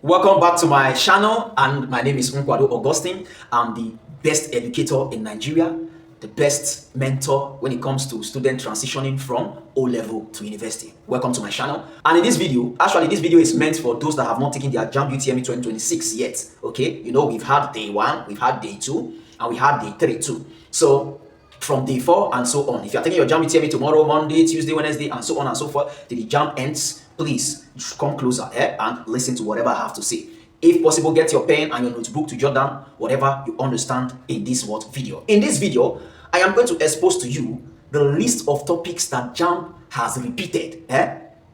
Welcome back to my channel, and my name is Nkwado Augustine. I'm the best educator in Nigeria, the best mentor when it comes to student transitioning from O-level to university. Welcome to my channel. And in this video, this video is meant for those that have not taken their Jamb UTME 2026 yet. Okay, you know, we've had day 1, we've had day 2, and we had day 3 too. So from day 4 and so on, if you're taking your Jamb UTME tomorrow, Monday, Tuesday, Wednesday, and so on and so forth, till the Jamb ends, please come closer and listen to whatever I have to say. If possible, get your pen and your notebook to jot down whatever you understand in this video. In this video, I am going to expose to you the list of topics that Jamb has repeated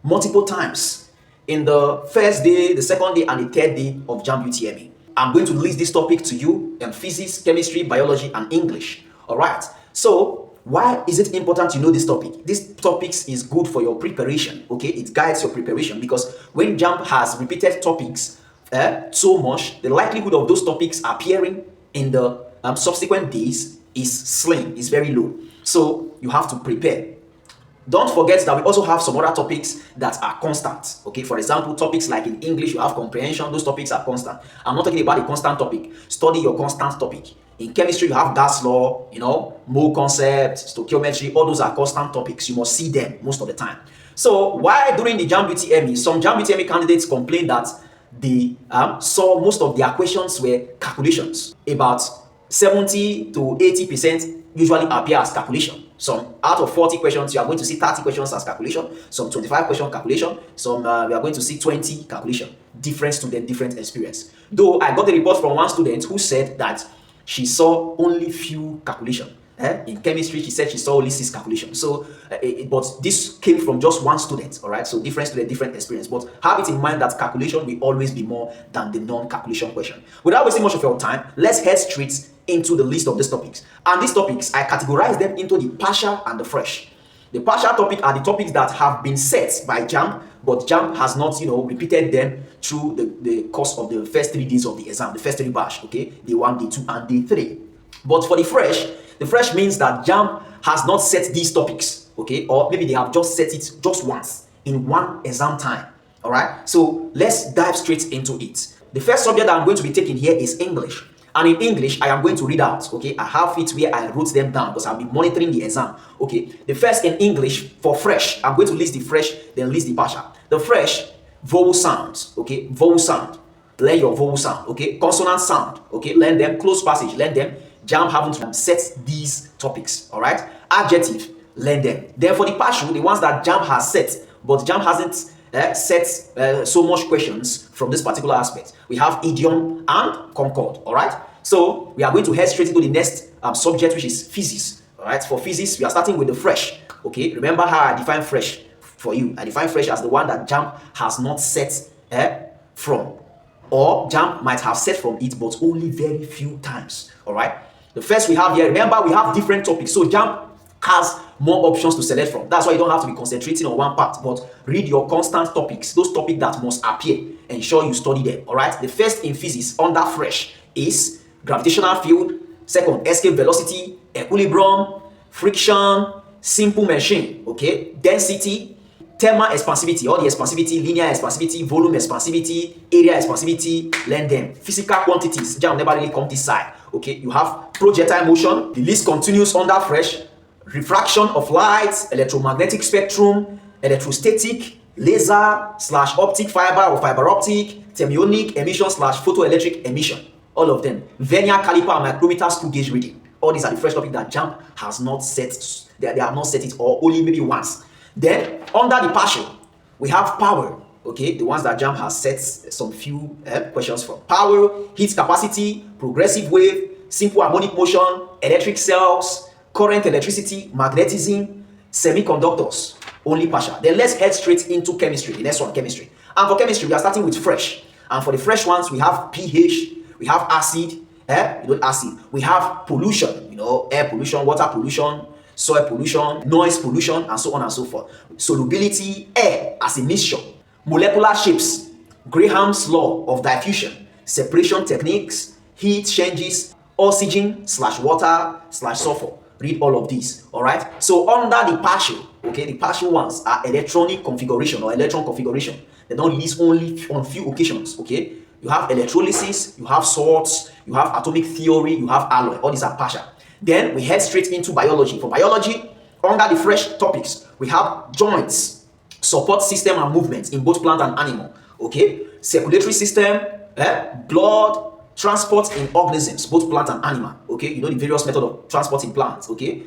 multiple times in the first day, the second day, and the third day of Jamb UTME. I'm going to list this topic to you in physics, chemistry, biology, and English. All right. So why is it important to know this topic? This topic is good for your preparation, okay? It guides your preparation because when Jamb has repeated topics so much, the likelihood of those topics appearing in the subsequent days is slim, is very low. So you have to prepare. Don't forget that we also have some other topics that are constant, okay? For example, topics like in English, you have comprehension. Those topics are constant. I'm not talking about a constant topic. Study your constant topic. In chemistry, you have gas law, you know, mole concept, stoichiometry. All those are constant topics. You must see them most of the time. So why during the Jamb UTME, some Jamb UTME candidates complained that they saw most of their questions were calculations. About 70 to 80% usually appear as calculation. Some out of 40 questions, you are going to see 30 questions as calculation, some 25 question calculation, some we are going to see 20 calculation. Different student, different experience. Though I got a report from one student who said that she saw only few calculation. In chemistry, she said she saw only 6 calculations. So, but this came from just one student, all right? So different student, different experience. But have it in mind that calculation will always be more than the non-calculation question. Without wasting much of your time, let's head straight into the list of these topics. And these topics, I categorize them into the partial and the fresh. The partial topic are the topics that have been set by Jamb, but Jamb has not, repeated them through the course of the first 3 days of the exam, the first 3 batch, okay? Day 1, day 2, and day 3. But for the fresh means that Jamb has not set these topics, okay? Or maybe they have just set it just once in one exam time, all right? So let's dive straight into it. The first subject that I'm going to be taking here is English. And in English, I am going to read out, okay? I have it where I wrote them down because I'll be monitoring the exam, okay? The first in English for fresh, I'm going to list the fresh, then list the partial. The fresh, vowel sounds, okay? Vowel sound. Learn your vowel sound, okay? Consonant sound, okay? Learn them. Close passage, learn them. Jamb haven't set these topics, all right? Adjective, learn them. Then for the partial, the ones that Jamb has set, but Jamb hasn't set so much questions from this particular aspect. We have idiom and concord, all right? So we are going to head straight into the next subject, which is physics, all right? For physics, we are starting with the fresh, okay? Remember how I define fresh for you. I define fresh as the one that Jamb has not set from, or Jamb might have set from it, but only very few times, all right? The first we have here, remember we have different topics, so Jamb has more options to select from. That's why you don't have to be concentrating on one part, but read your constant topics, those topics that must appear. Ensure you study them, all right? The first in physics under fresh is gravitational field, second, escape velocity, equilibrium, friction, simple machine, okay? Density, thermal expansivity, all the expansivity, linear expansivity, volume expansivity, area expansivity, learn them. Physical quantities, Jamb never really come this side, okay? You have projectile motion, the list continues under fresh, refraction of light, electromagnetic spectrum, electrostatic, laser / optic fiber or fiber optic, thermionic emission / photoelectric emission. All of them. Vernier caliper and micrometer screw gauge reading. All these are the fresh topics that Jamb has not set. They have not set it, or only maybe once. Then under the partial, we have power. Okay, the ones that Jamb has set some few questions from. Power, heat capacity, progressive wave, simple harmonic motion, electric cells, current electricity, magnetism, semiconductors, only partial. Then let's head straight into chemistry. The next one, chemistry. And for chemistry, we are starting with fresh. And for the fresh ones, we have pH, we have acid, acid. We have pollution, air pollution, water pollution, soil pollution, noise pollution, and so on and so forth. Solubility, air as a mixture. Molecular shapes, Graham's law of diffusion, separation techniques, heat changes, oxygen / water / sulfur. Read all of these, all right? So under the partial, okay, the partial ones are electronic configuration or electron configuration. They don't list only on few occasions, okay? You have electrolysis, you have salts, you have atomic theory, you have alloy. All these are partial. Then we head straight into biology. For biology, under the fresh topics, we have joints, support system and movements in both plant and animal, okay? Circulatory system, blood, transport in organisms, both plant and animal, okay? You know the various methods of transport in plants, okay?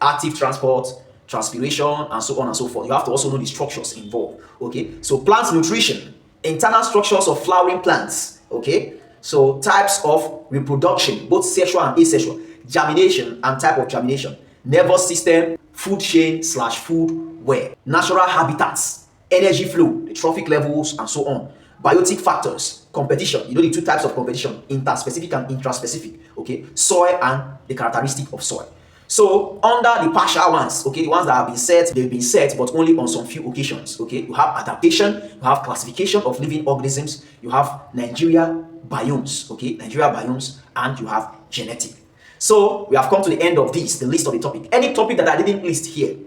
Active transport, transpiration, and so on and so forth. You have to also know the structures involved, okay? So plant nutrition, internal structures of flowering plants, okay? So types of reproduction, both sexual and asexual, germination and type of germination, nervous system, food chain / food web, natural habitats, energy flow, the trophic levels, and so on. Biotic factors, competition, you know the two types of competition, interspecific and intraspecific, okay? Soil and the characteristic of soil. So under the partial ones, okay, the ones that have been set, they've been set, but only on some few occasions, okay? You have adaptation, you have classification of living organisms, you have Nigeria biomes, okay? Nigeria biomes, and you have genetic. So we have come to the end of this, the list of the topic. Any topic that I didn't list here,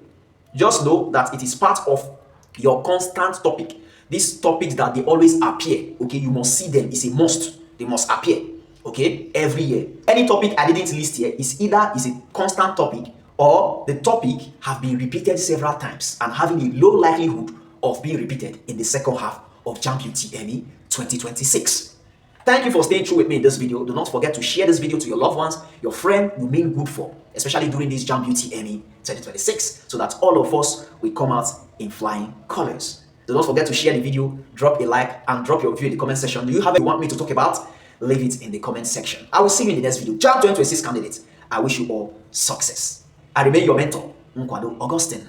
just know that it is part of your constant topic. These topics that they always appear, okay? You must see them. It's a must. They must appear, okay? Every year. Any topic I didn't list here is either is a constant topic or the topic have been repeated several times and having a low likelihood of being repeated in the second half of Jamb UTME 2026. Thank you for staying true with me in this video. Do not forget to share this video to your loved ones, your friend you mean good for, especially during this Jamb UTME 2026, so that all of us will come out in flying colors. Do not forget to share the video, drop a like, and drop your view in the comment section. Do you have anything you want me to talk about? Leave it in the comment section. I will see you in the next video. Jamb 2026 candidates, I wish you all success. I remain your mentor, Nkwado Augustine.